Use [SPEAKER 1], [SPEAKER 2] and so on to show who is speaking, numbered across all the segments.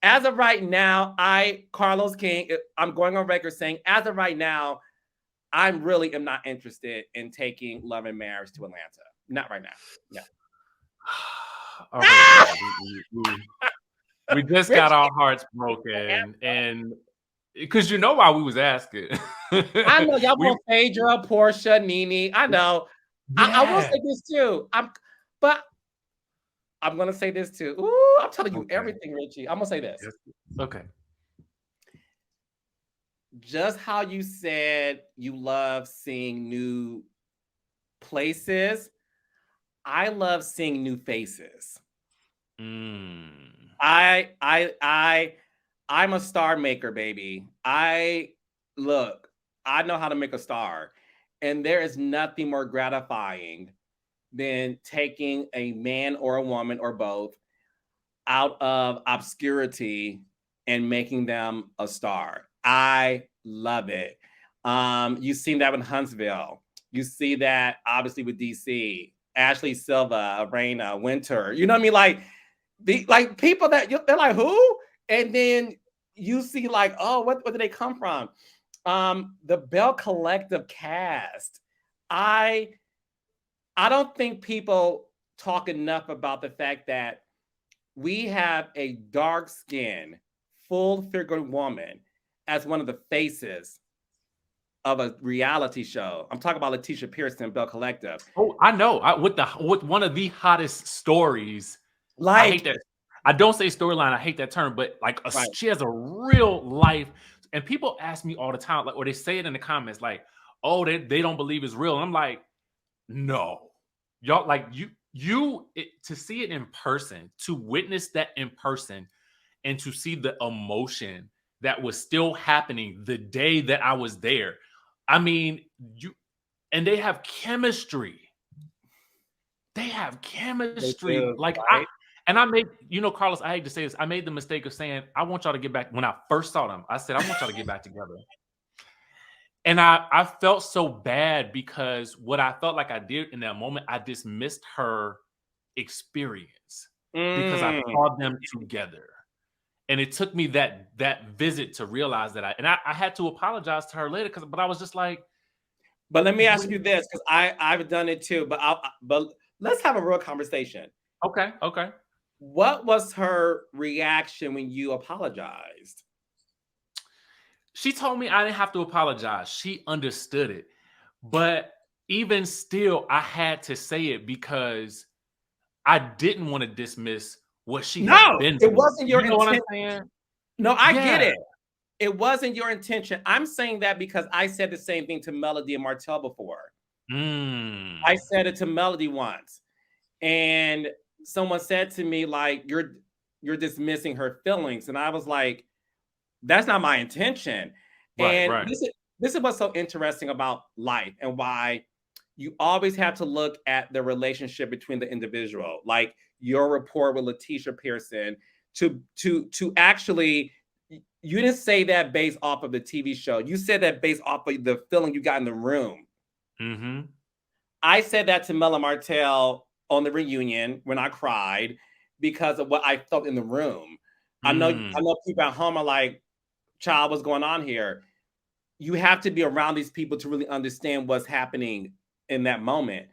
[SPEAKER 1] as of right now, Carlos King, I'm going on record saying, as of right now, I really am not interested in taking Love and Marriage to Atlanta. Not right now. No.
[SPEAKER 2] All right, we just got our hearts broken,
[SPEAKER 1] Richie,
[SPEAKER 2] and because you know why we was asking.
[SPEAKER 1] I know y'all want Phaedra, Portia, Nene. I know.
[SPEAKER 2] Yeah.
[SPEAKER 1] I will say this too. But I'm gonna say this too. Ooh, I'm telling you everything, Richie. I'm gonna say this.
[SPEAKER 2] Yes. Okay.
[SPEAKER 1] Just how you said you love seeing new places, I love seeing new faces. I'm a star maker, baby. I know how to make a star. And there is nothing more gratifying than taking a man or a woman or both out of obscurity and making them a star. I love it. You've seen that with Huntsville. You see that obviously with DC, Ashley Silva, Raina, Winter. You know what I mean? Like people that they're like, who? And then you see like, oh, what did they come from? The Belle Collective cast. I don't think people talk enough about the fact that we have a dark-skinned, full-figured woman as one of the faces of a reality show. I'm talking about Letitia Pearson, Belle Collective.
[SPEAKER 2] Oh, I know. With one of the hottest stories.
[SPEAKER 1] Like,
[SPEAKER 2] I hate that. I don't say storyline. I hate that term, but like she has a real life. And people ask me all the time, like, or they say it in the comments, like, "Oh, they don't believe it's real." And I'm like, no, y'all, like to see it in person, to witness that in person, and to see the emotion that was still happening the day that I was there. I mean, and they have chemistry. They have chemistry.
[SPEAKER 1] They do,
[SPEAKER 2] like
[SPEAKER 1] right?
[SPEAKER 2] I made, Carlos, I hate to say this, I made the mistake of saying, I want y'all to get back. When I first saw them, I said, I want y'all to get back together. And I felt so bad because what I felt like I did in that moment, I dismissed her experience because I saw them together. And it took me that visit to realize that I had to apologize to her later but I was just like.
[SPEAKER 1] But let me ask you this, because I've done it too, but let's have a real conversation.
[SPEAKER 2] Okay.
[SPEAKER 1] What was her reaction when you apologized?
[SPEAKER 2] She told me I didn't have to apologize. She understood it. But even still, I had to say it because I didn't want to dismiss what she had been through.
[SPEAKER 1] It wasn't your intent.
[SPEAKER 2] What I'm saying?
[SPEAKER 1] No, I get it. It wasn't your intention. I'm saying that because I said the same thing to Melody and Martell before. I said it to Melody once. And someone said to me, like, you're dismissing her feelings. And I was like, that's not my intention.
[SPEAKER 2] Right.
[SPEAKER 1] This is what's so interesting about life and why you always have to look at the relationship between the individual, like your rapport with Letitia Pearson, to actually, you didn't say that based off of the TV show. You said that based off of the feeling you got in the room. I said that to Mela Martell on the reunion when I cried because of what I felt in the room. I know people at home are like, child, what's going on here? You have to be around these people to really understand what's happening in that moment.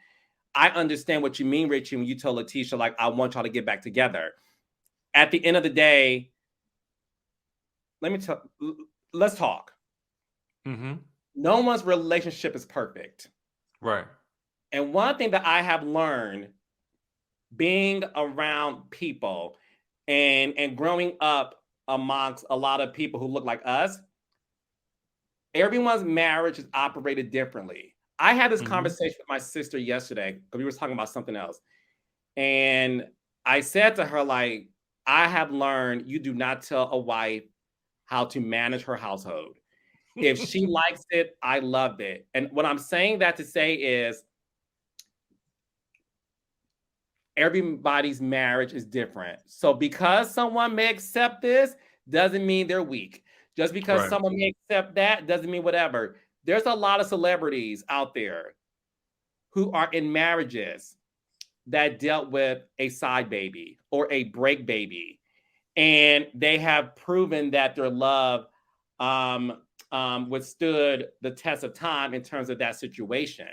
[SPEAKER 1] I understand what you mean, Richie, when you told Letitia, like, I want y'all to get back together. At the end of the day, let's talk. No one's relationship is perfect.
[SPEAKER 2] Right.
[SPEAKER 1] And one thing that I have learned being around people and growing up amongst a lot of people who look like us, everyone's marriage is operated differently. I had this conversation with my sister yesterday because we were talking about something else. And I said to her, like, I have learned you do not tell a wife how to manage her household. If she likes it, I love it. And what I'm saying that to say is everybody's marriage is different. So because someone may accept this, doesn't mean they're weak. Just because someone may accept that doesn't mean whatever. There's a lot of celebrities out there who are in marriages that dealt with a side baby or a break baby. and they have proven that their love withstood the test of time in terms of that situation.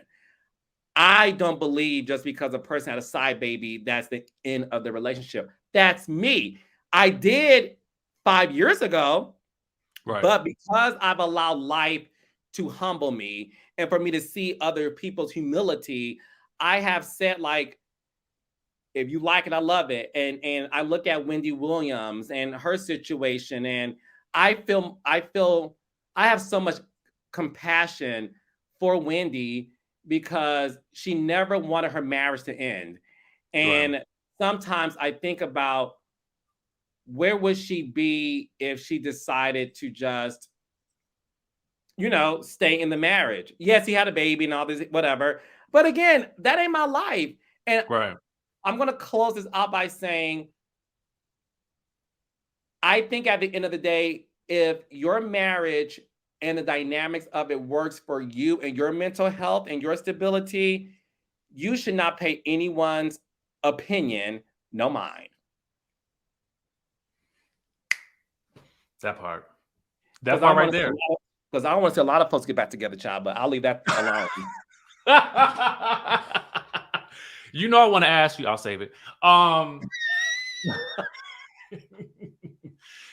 [SPEAKER 1] I don't believe just because a person had a side baby, that's the end of the relationship. That's me. I did 5 years ago,
[SPEAKER 2] Right.
[SPEAKER 1] but because I've allowed life to humble me and for me to see other people's humility, I have said, like, if you like it, I love it. And I look at Wendy Williams and her situation, and I feel I have so much compassion for Wendy because she never wanted her marriage to end.
[SPEAKER 2] Right.
[SPEAKER 1] And sometimes I think about where would she be if she decided to just, stay in the marriage. Yes, he had a baby and all this, whatever. But again, that ain't my life. And
[SPEAKER 2] Right.
[SPEAKER 1] I'm going to close this out by saying, I think at the end of the day, if your marriage and the dynamics of it works for you and your mental health and your stability, you should not pay anyone's opinion no mind.
[SPEAKER 2] That part. That part right there.
[SPEAKER 1] Because I don't want to see a lot of folks get back together, child, but I'll leave that alone.
[SPEAKER 2] You know, I want to ask you, I'll save it.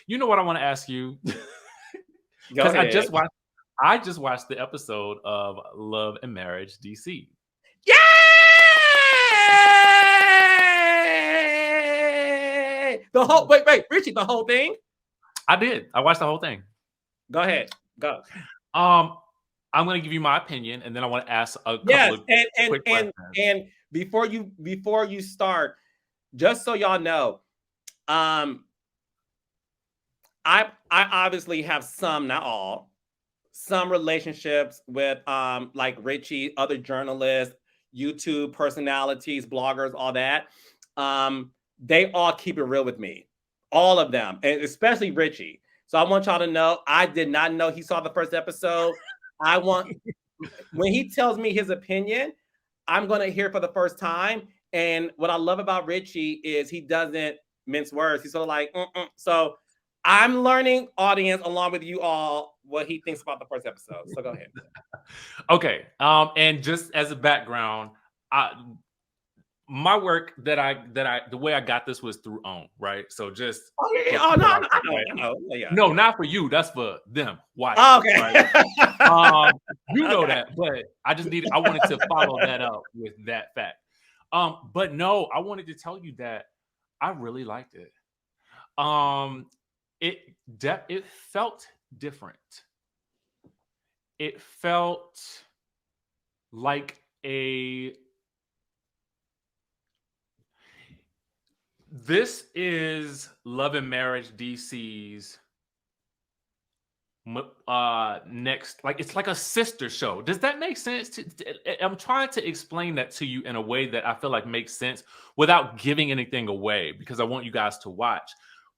[SPEAKER 2] You know what I want to ask you? Because I just watched the episode of Love and Marriage DC.
[SPEAKER 1] Yay! Wait, Richie, the whole thing?
[SPEAKER 2] I did. I watched the whole thing.
[SPEAKER 1] Go ahead. Go.
[SPEAKER 2] I'm going to give you my opinion, and then I want to ask a couple of quick questions.
[SPEAKER 1] And before you start, just so y'all know, I obviously have some, not all, some relationships with like Richie, other journalists, YouTube personalities, bloggers, all that. They all keep it real with me, all of them, and especially Richie. So I want y'all to know, I did not know he saw the first episode. When he tells me his opinion, I'm going to hear it for the first time. And what I love about Richie is he doesn't mince words. He's sort of like, So I'm learning, audience, along with you all, what he thinks about the first episode. So go ahead.
[SPEAKER 2] Okay. And just as a background, my work the way I got this was through OWN, right? So just
[SPEAKER 1] I know. Yeah.
[SPEAKER 2] No, not for you. That's for them. Why?
[SPEAKER 1] Okay.
[SPEAKER 2] Right? You know that, but I wanted to follow that up with that fact. But no, I wanted to tell you that I really liked it. It felt different. It felt like this is Love and Marriage DC's next, like, it's like a sister show. Does that make sense? I'm trying to explain that to you in a way that I feel like makes sense without giving anything away, because I want you guys to watch.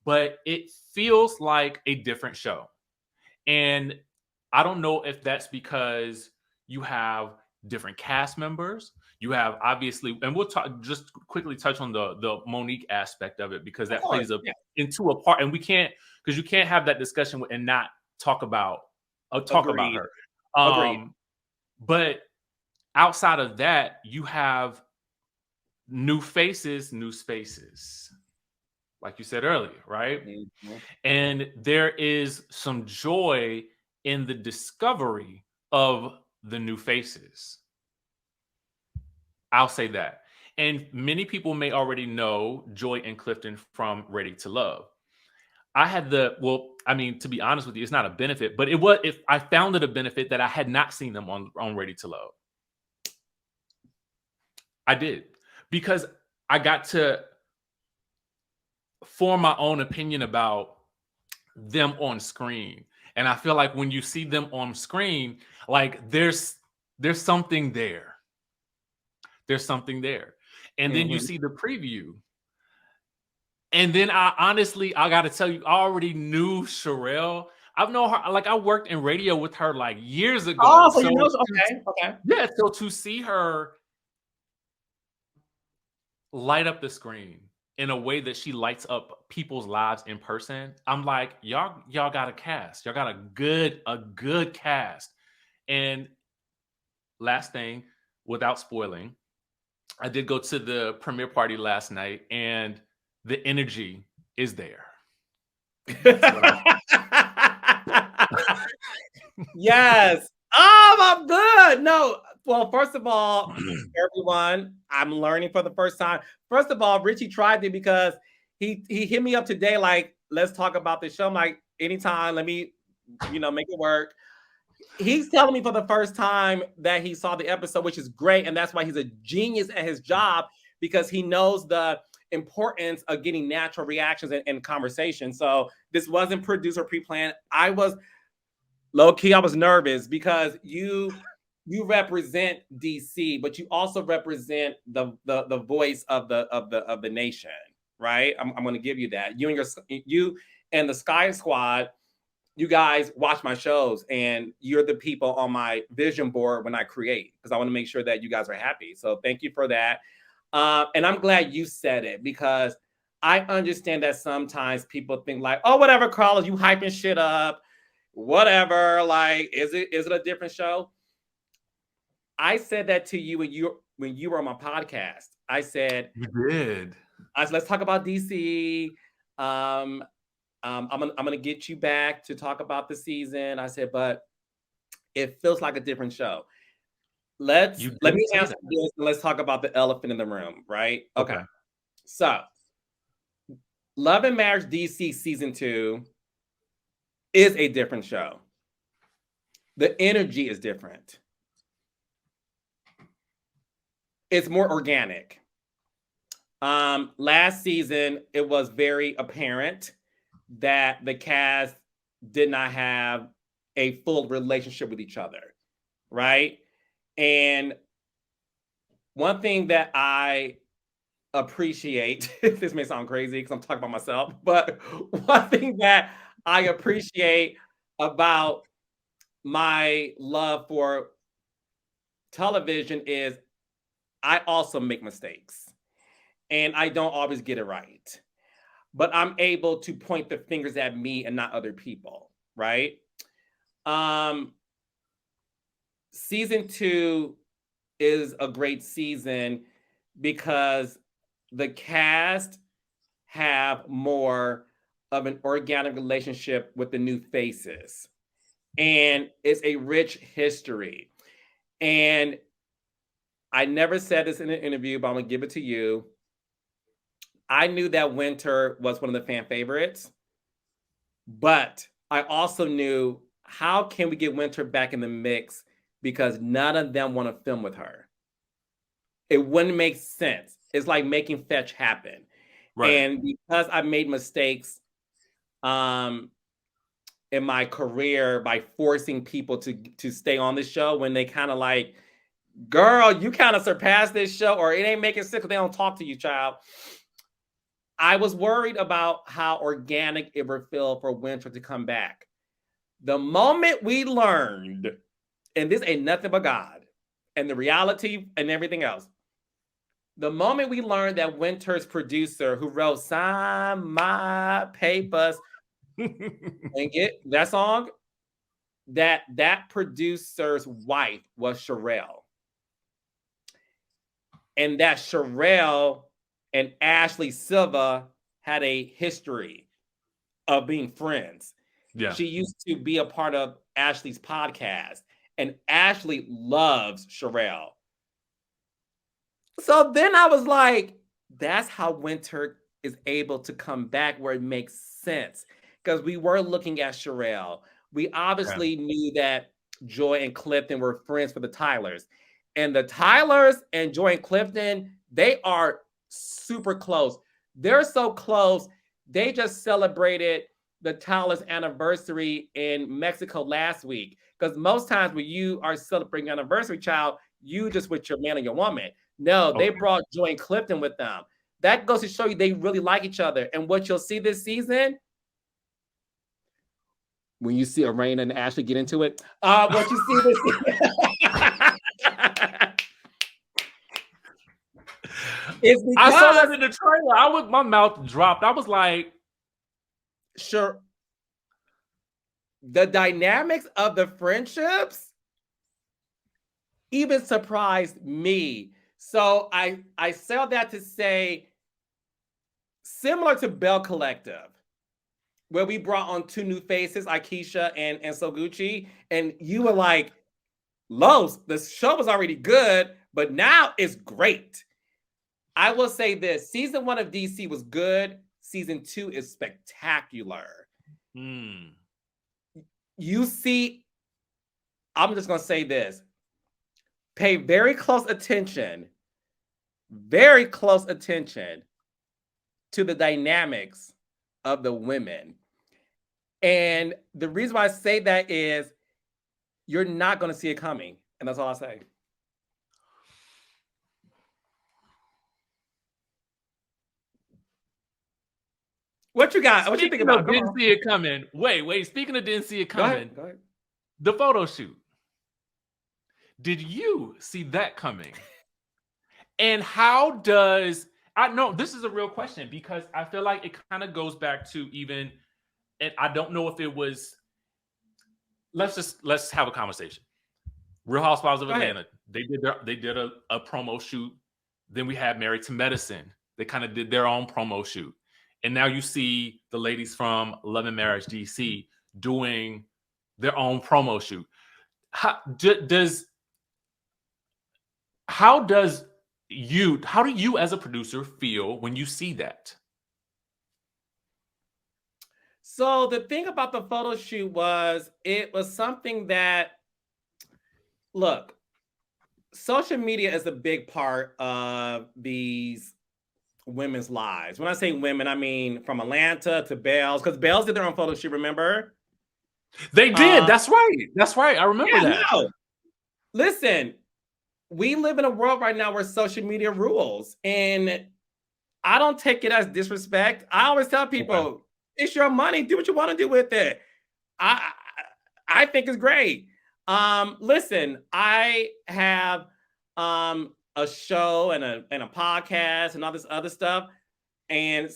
[SPEAKER 2] But it feels like a different show. And I don't know if that's because you have different cast members. You have, obviously, and we'll just quickly touch on the Monique aspect of it, because that plays into a part, and we can't, because you can't have that discussion and not talk about her.
[SPEAKER 1] Agreed.
[SPEAKER 2] But outside of that, you have new faces, new spaces, like you said earlier, right?
[SPEAKER 1] Mm-hmm.
[SPEAKER 2] And there is some joy in the discovery of the new faces. I'll say that. And many people may already know Joy and Clifton from Ready to Love. I had to be honest with you, it's not a benefit, but I found it a benefit that I had not seen them on Ready to Love. I did, because I got to form my own opinion about them on screen. And I feel like when you see them on screen, like there's something there. There's something there. And then you see the preview. And then I got to tell you, I already knew Sherelle. I've known her, like I worked in radio with her like years ago.
[SPEAKER 1] Oh, so you know, okay.
[SPEAKER 2] Yeah, so to see her light up the screen in a way that she lights up people's lives in person. I'm like, y'all got a cast. Y'all got a good cast. And last thing, without spoiling, I did go to the premiere party last night, and the energy is there.
[SPEAKER 1] Yes. Oh, I'm good. No. Well, first of all, everyone, I'm learning for the first time. First of all, Richie tried it because he hit me up today, like, let's talk about this show. I'm like, anytime, let me, make it work. He's telling me for the first time that he saw the episode, which is great. And that's why he's a genius at his job, because he knows the importance of getting natural reactions and conversation. So this wasn't produced or pre-planned. I was low key, I was nervous because you represent DC, but you also represent the voice of the nation, right? I'm going to give you that. You and the Skye Squad, you guys watch my shows, and you're the people on my vision board when I create, because I want to make sure that you guys are happy. So thank you for that. And I'm glad you said it, because I understand that sometimes people think like, oh, whatever, Carlos, you hyping shit up, whatever. Like, is it a different show? I said that to you when you were on my podcast. I said,
[SPEAKER 2] you did.
[SPEAKER 1] Let's talk about DC. I'm gonna get you back to talk about the season. I said, but it feels like a different show. Let me answer this, and let's talk about the elephant in the room, right? Okay. So, Love and Marriage DC season 2 is a different show. The energy is different. It's more organic. Last season, it was very apparent that the cast did not have a full relationship with each other, right? And one thing that I appreciate, this may sound crazy because I'm talking about myself, but one thing that I appreciate about my love for television is I also make mistakes, and I don't always get it right, but I'm able to point the fingers at me and not other people, right? Season 2 is a great season because the cast have more of an organic relationship with the new faces, and it's a rich history. And I never said this in an interview, but I'm gonna give it to you. I knew that Winter was one of the fan favorites, but I also knew, how can we get Winter back in the mix, because none of them want to film with her. It wouldn't make sense. It's like making fetch happen. Right. And because I made mistakes in my career by forcing people to stay on the show when they kind of like, girl, you kind of surpassed this show, or it ain't making sense because they don't talk to you, child. I was worried about how organic it would feel for Winter to come back. The moment we learned, and this ain't nothing but God and the reality and everything else, the moment we learned that Winter's producer, who wrote "Sign My Papers" and get that song, that producer's wife was Sherelle, and that Sherelle and Ashley Silva had a history of being friends. Yeah. She used to be a part of Ashley's podcast, and Ashley loves Sherelle. So then I was like, that's how Winter is able to come back where it makes sense. Because we were looking at Sherelle. We obviously knew that Joy and Clifton were friends for the Tylers. And the Tylers and Joy and Clifton, they are super close. They're so close. They just celebrated the Tylers' anniversary in Mexico last week. Because most times when you are celebrating your anniversary, child, you just with your man or your woman. No, they brought Joy and Clifton with them. That goes to show you they really like each other. And what you'll see this season, when you see Arena and Ashley get into it, what you see this season. It's because
[SPEAKER 2] I saw that in the trailer. My mouth dropped. I was like,
[SPEAKER 1] sure. The dynamics of the friendships even surprised me. So I say all that to say, similar to Belle Collective, where we brought on two new faces, Akeisha and Soguchi, and you were like, Los, the show was already good, but now it's great. I will say this: season 1 of DC was good. Season 2 is spectacular. You see, I'm just gonna say this: pay very close attention to the dynamics of the women. And the reason why I say that is you're not going to see it coming. And that's all I say. What you got? What you think about?
[SPEAKER 2] Didn't see it coming. Wait. Speaking of didn't see it coming.
[SPEAKER 1] Go ahead.
[SPEAKER 2] The photo shoot. Did you see that coming? And how does I know this is a real question because I feel like it kind of goes back to even, and I don't know if it was. Let's have a conversation. Real Housewives of Atlanta. They did a promo shoot. Then we had Married to Medicine. They kind of did their own promo shoot. And now you see the ladies from Love and Marriage DC doing their own promo shoot. How do you as a producer feel when you see that?
[SPEAKER 1] So the thing about the photo shoot was it was something that, look, social media is a big part of these women's lives. When I say women, I mean from Atlanta to Belle's, because Belle's did their own photo shoot, remember?
[SPEAKER 2] They did. That's right. I remember that.
[SPEAKER 1] No. Listen, we live in a world right now where social media rules, and I don't take it as disrespect. I always tell people, it's your money. Do what you want to do with it. I think it's great. Listen, I have a show and a podcast and all this other stuff, and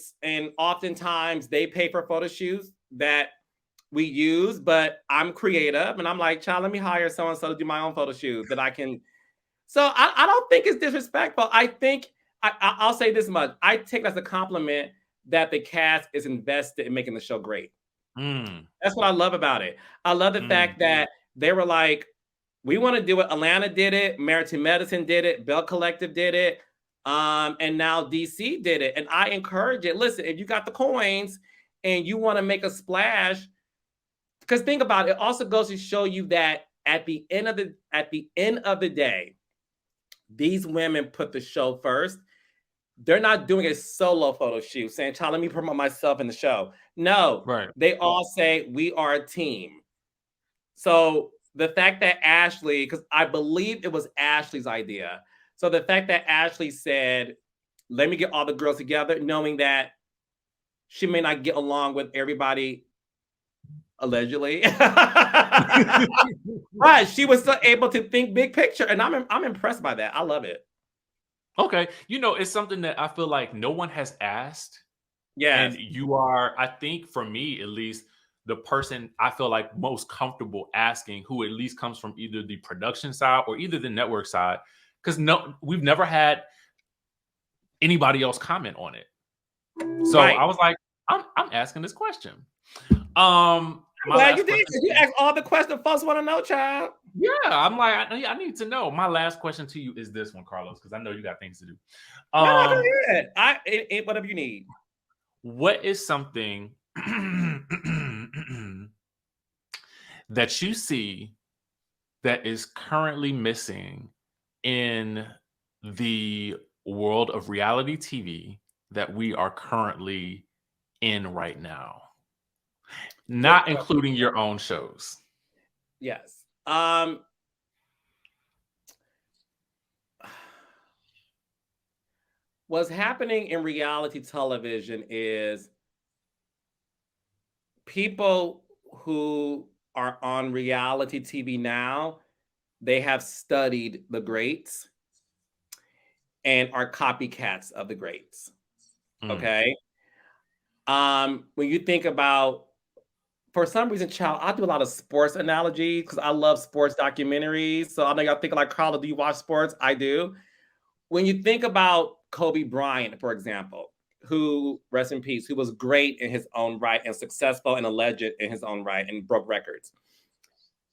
[SPEAKER 1] oftentimes they pay for photo shoots that we use, but I'm creative and I'm like, child, let me hire so and so to do my own photo shoot that I can. So I don't think it's disrespectful. I think I'll say this much: I take it as a compliment that the cast is invested in making the show great. That's what I love about it. I love the fact that they were like, we want to do it. Atlanta did it. Married to Medicine did it. Belle Collective did it. And now DC did it. And I encourage it. Listen, if you got the coins and you want to make a splash, because think about it, it also goes to show you that at the end of the day, these women put the show first. They're not doing a solo photo shoot saying, child, let me promote myself in the show. No,
[SPEAKER 2] right.
[SPEAKER 1] They all say we are a team. So the fact that Ashley, because I believe it was Ashley's idea. So the fact that Ashley said, let me get all the girls together, knowing that she may not get along with everybody, allegedly. But she was still able to think big picture. And I'm impressed by that. I love it.
[SPEAKER 2] Okay. It's something that I feel like no one has asked.
[SPEAKER 1] Yes.
[SPEAKER 2] And you are, I think for me at least, the person I feel like most comfortable asking, who at least comes from either the production side or either the network side. Because we've never had anybody else comment on it. So I was like, I'm asking this question.
[SPEAKER 1] I'm glad you did. You asked all the questions folks want to know, child.
[SPEAKER 2] Yeah, I'm like, I need to know. My last question to you is this one, Carlos, because I know you got things to do.
[SPEAKER 1] No, go ahead. Whatever you need.
[SPEAKER 2] What is something that you see that is currently missing in the world of reality TV that we are currently in right now? Not including your own shows.
[SPEAKER 1] Yes. What's happening in reality television is people who are on reality TV now, they have studied the greats. and are copycats of the greats. Okay. When you think about, for some reason, child, I do a lot of sports analogies because I love sports documentaries. So I know y'all think like, Carla, do you watch sports? I do. When you think about Kobe Bryant, for example, who, rest in peace, who was great in his own right and successful and a legend in his own right and broke records.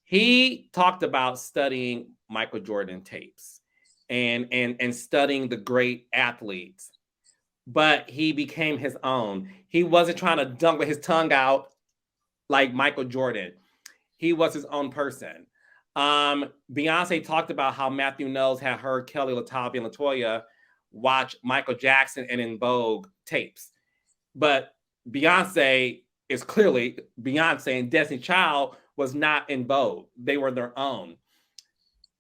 [SPEAKER 1] He talked about studying Michael Jordan tapes and studying the great athletes, but he became his own. He wasn't trying to dunk with his tongue out like Michael Jordan. He was his own person. Beyonce talked about how Matthew Knowles had heard Kelly, LaTavia, and LaToya watch Michael Jackson and En Vogue tapes. But Beyonce is clearly Beyonce, and Destiny Child was not En Vogue. They were their own.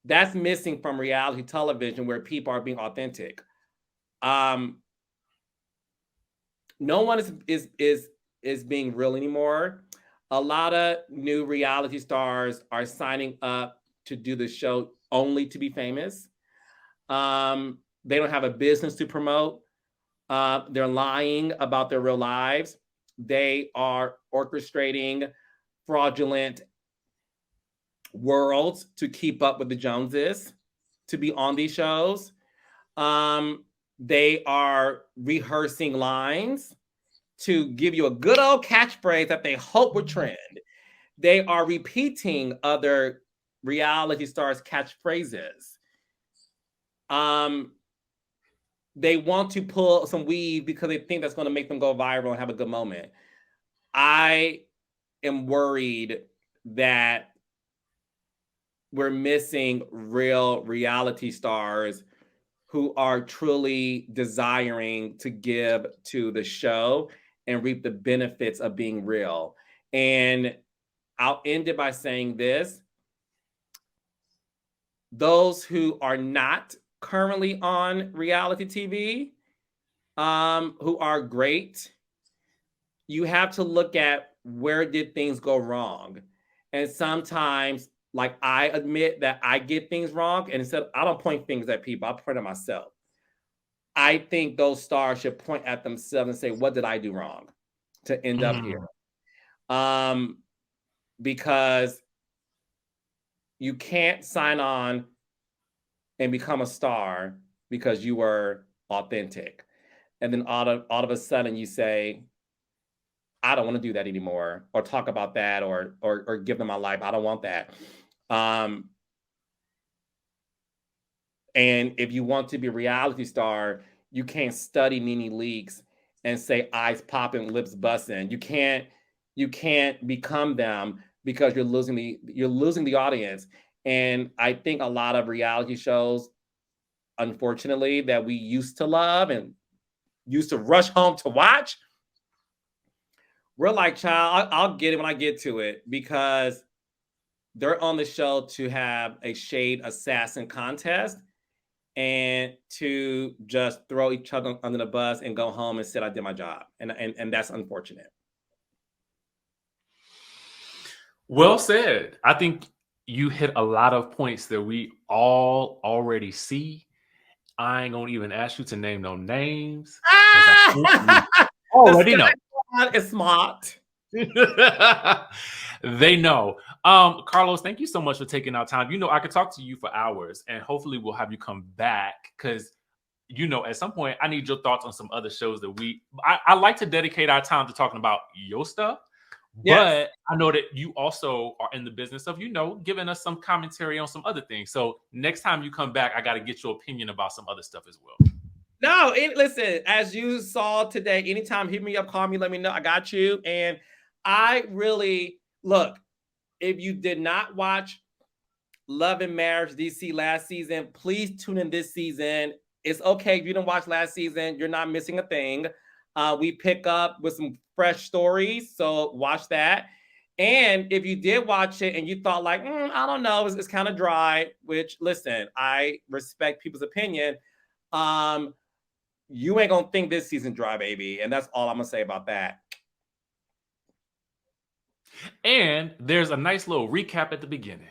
[SPEAKER 1] That's missing from reality television where people are being authentic. No one is being real anymore. A lot of new reality stars are signing up to do the show only to be famous. They don't have a business to promote. They're lying about their real lives. They are orchestrating fraudulent worlds to keep up with the Joneses, to be on these shows. They are rehearsing lines to give you a good old catchphrase that they hope will trend. They are repeating other reality stars' catchphrases. They want to pull some weave because they think that's going to make them go viral and have a good moment. I am worried that we're missing real reality stars who are truly desiring to give to the show and reap the benefits of being real. And I'll end it by saying this. Those who are not currently on reality TV, who are great, you have to look at where did things go wrong. And sometimes, like, I admit that I get things wrong, and instead, I don't point fingers at people, I point at myself. I think those stars should point at themselves and say, what did I do wrong to end up here? Because you can't sign on and become a star because you were authentic. And then all of a sudden you say, I don't want to do that anymore, or talk about that, or give them my life. I don't want that. And if you want to be a reality star, you can't study Nene Leakes and say eyes popping, lips busting. You can't become them because you're losing the audience. And I think a lot of reality shows, unfortunately, that we used to love and used to rush home to watch, we're like, child, I'll get it when I get to it, because they're on the show to have a shade assassin contest and to just throw each other under the bus and go home and say, I did my job. And that's unfortunate.
[SPEAKER 2] Well said. I think you hit a lot of points that we all already see. I ain't gonna even ask you to name no names. Already know.
[SPEAKER 1] It's smart.
[SPEAKER 2] They know. Carlos, thank you so much for taking our time. You know, I could talk to you for hours, and hopefully we'll have you come back, because you know, at some point I need your thoughts on some other shows that I like to dedicate our time to talking about your stuff. Yes. But I know that you also are in the business of, you know, giving us some commentary on some other things. So next time you come back, I got to get your opinion about some other stuff as well.
[SPEAKER 1] No, listen, as you saw today, anytime, hit me up, call me, let me know. I got you. And I really, look, if you did not watch Love and Marriage DC last season, please tune in this season. It's okay if you didn't watch last season. You're not missing a thing. We pick up with some fresh stories, so watch that. And if you did watch it and you thought like, I don't know, it's kind of dry, which, listen, I respect people's opinion. You ain't gonna think this season dry, baby. And that's all I'm gonna say about that.
[SPEAKER 2] And there's a nice little recap at the beginning.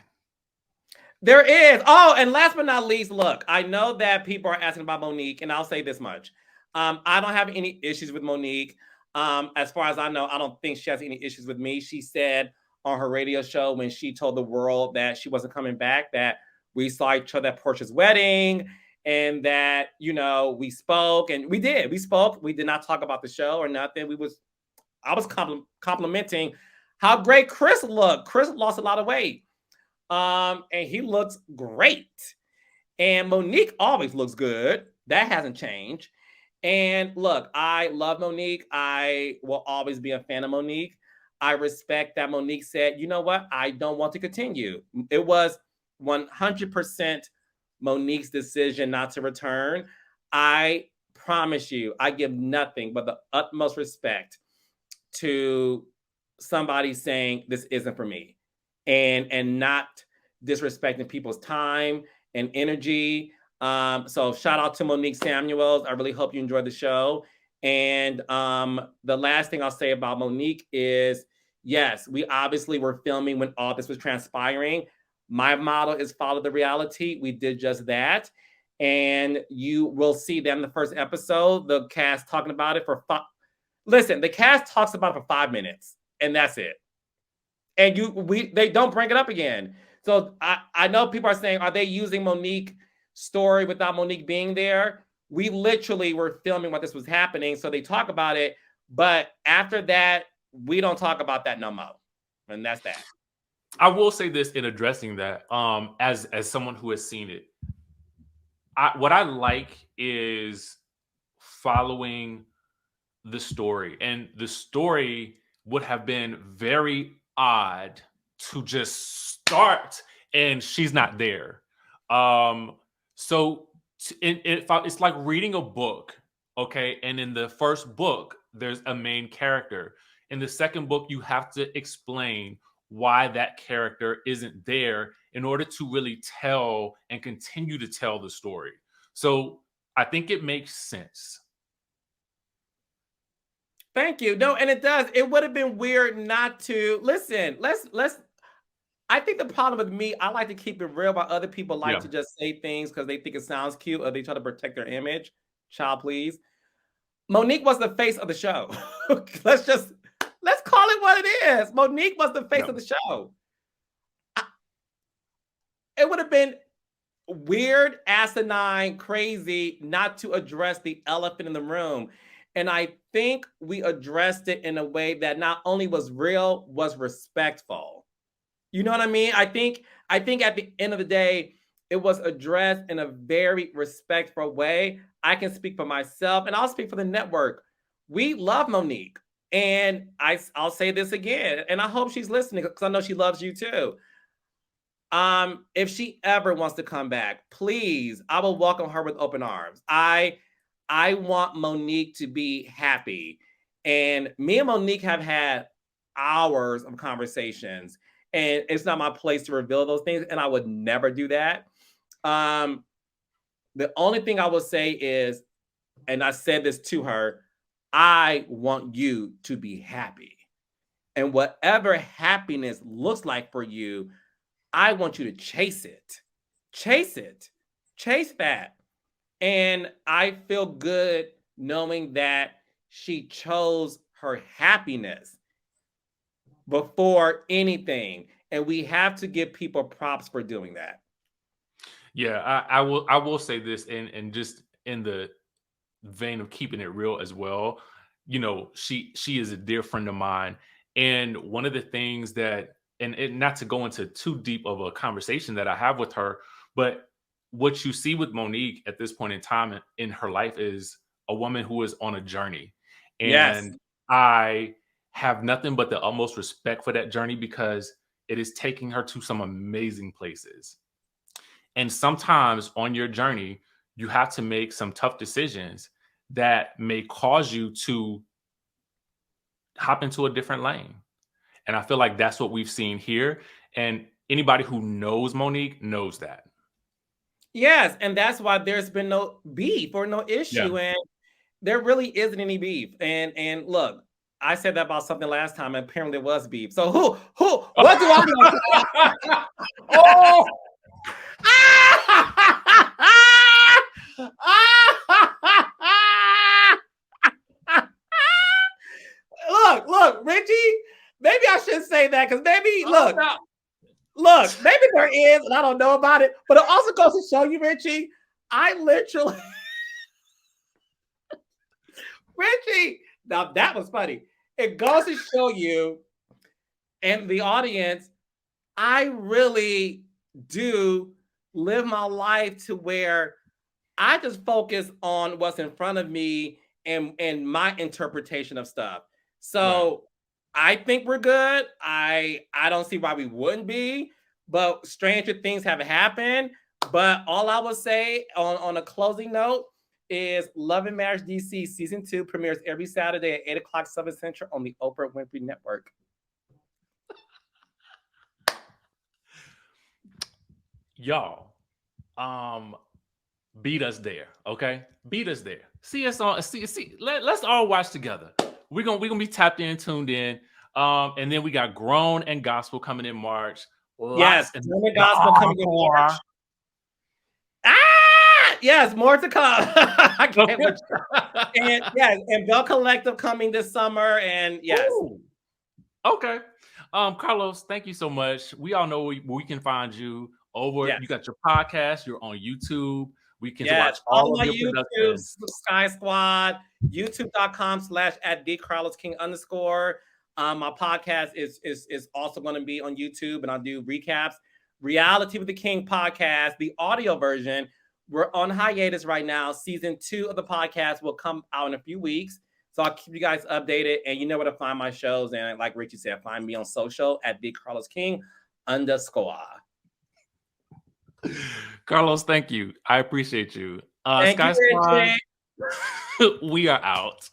[SPEAKER 1] There is. Oh, and last but not least, look, I know that people are asking about Monique, and I'll say this much. I don't have any issues with Monique. As far as I know, I don't think she has any issues with me. She said on her radio show when she told the world that she wasn't coming back, that we saw each other at Portia's wedding, and that, we spoke, and we did. We spoke. We did not talk about the show or nothing. I was complimenting how great Chris looked. Chris lost a lot of weight. And he looks great. And Monique always looks good. That hasn't changed. And look, I love Monique. I will always be a fan of Monique. I respect that Monique said, you know what? I don't want to continue. It was 100% Monique's decision not to return. I promise you, I give nothing but the utmost respect to somebody saying this isn't for me, and not disrespecting people's time and energy. So shout out to Monique Samuels. I really hope you enjoyed the show. And the last thing I'll say about Monique is, yes, we obviously were filming when all this was transpiring. My model is follow the reality. We did just that. And you will see that in the first episode, the cast talking about it for listen, the cast talks about it for 5 minutes, and that's it. And they don't bring it up again. So I know people are saying, are they using Monique's story without Monique being there? We literally were filming while this was happening, so they talk about it. But after that, we don't talk about that no more. And that's that.
[SPEAKER 2] I will say this in addressing that, as someone who has seen it, what I like is following the story. And the story would have been very odd to just start and she's not there. So it's like reading a book, okay? And in the first book, there's a main character. In the second book, you have to explain why that character isn't there in order to really tell and continue to tell the story. So I think it makes sense.
[SPEAKER 1] Thank you. No, and it does. It would have been weird not to listen. I think the problem with me, I like to keep it real, while other people like to just say things because they think it sounds cute or they try to protect their image. Child, please. Monique was the face of the show. Let's call it what it is. Monique was the face of the show. It would have been weird, asinine, crazy not to address the elephant in the room. And I think we addressed it in a way that not only was real, was respectful. You know what I mean? I think at the end of the day, it was addressed in a very respectful way. I can speak for myself, and I'll speak for the network. We love Monique. And I'll say this again, and I hope she's listening because I know she loves you too. If she ever wants to come back, please, I will welcome her with open arms. I want Monique to be happy. And me and Monique have had hours of conversations, and it's not my place to reveal those things, and I would never do that. The only thing I will say is, and I said this to her, I want you to be happy. And whatever happiness looks like for you, I want you to chase it. Chase it. Chase that. And I feel good knowing that she chose her happiness before anything. And we have to give people props for doing that.
[SPEAKER 2] Yeah, I will say this, and just in the vein of keeping it real as well. You know, she is a dear friend of mine. And one of the things that, and not to go into too deep of a conversation that I have with her, but what you see with Monique at this point in time in her life is a woman who is on a journey. And I have nothing but the utmost respect for that journey because it is taking her to some amazing places. And sometimes on your journey, you have to make some tough decisions that may cause you to hop into a different lane. And I feel like that's what we've seen here. And anybody who knows Monique knows that.
[SPEAKER 1] Yes, and that's why there's been no beef or no issue. And there really isn't any beef. And look, I said that about something last time, and apparently there was beef. So what do I know? Look, Richie. Maybe I shouldn't say that because maybe look, maybe there is, and I don't know about it. But it also goes to show you, Richie. I literally, Richie. Now that was funny. It goes to show you, and the audience, I really do live my life to where I just focus on what's in front of me and my interpretation of stuff. So I think we're good. I don't see why we wouldn't be, but stranger things have happened. But all I would say on a closing note is Love and Marriage DC season 2 premieres every Saturday at 8 o'clock 7 Central on the Oprah Winfrey Network.
[SPEAKER 2] Y'all, beat us there, okay? Beat us there. See us on. Let's all watch together. We're gonna be tapped in, tuned in. And then we got Grown and Gospel coming in March.
[SPEAKER 1] Yes, Grown and Gospel coming in March. Yes, more to come. I can't wait. And yes, and Belle Collective coming this summer. And yes.
[SPEAKER 2] Ooh. Okay. Carlos, thank you so much. We all know where we can find you over. You got your podcast. You're on YouTube. We can watch all of your
[SPEAKER 1] YouTube, Skye Squad, youtube.com/@DCarlosKing_. My podcast is also going to be on YouTube, and I'll do recaps. Reality with the King podcast, the audio version. We're on hiatus right now. Season 2 of the podcast will come out in a few weeks. So I'll keep you guys updated, and you know where to find my shows. And like Richie said, find me on social at DCarlosKing_.
[SPEAKER 2] Carlos, thank you. I appreciate you.
[SPEAKER 1] Thank
[SPEAKER 2] Skye
[SPEAKER 1] you,
[SPEAKER 2] Squad, we are out.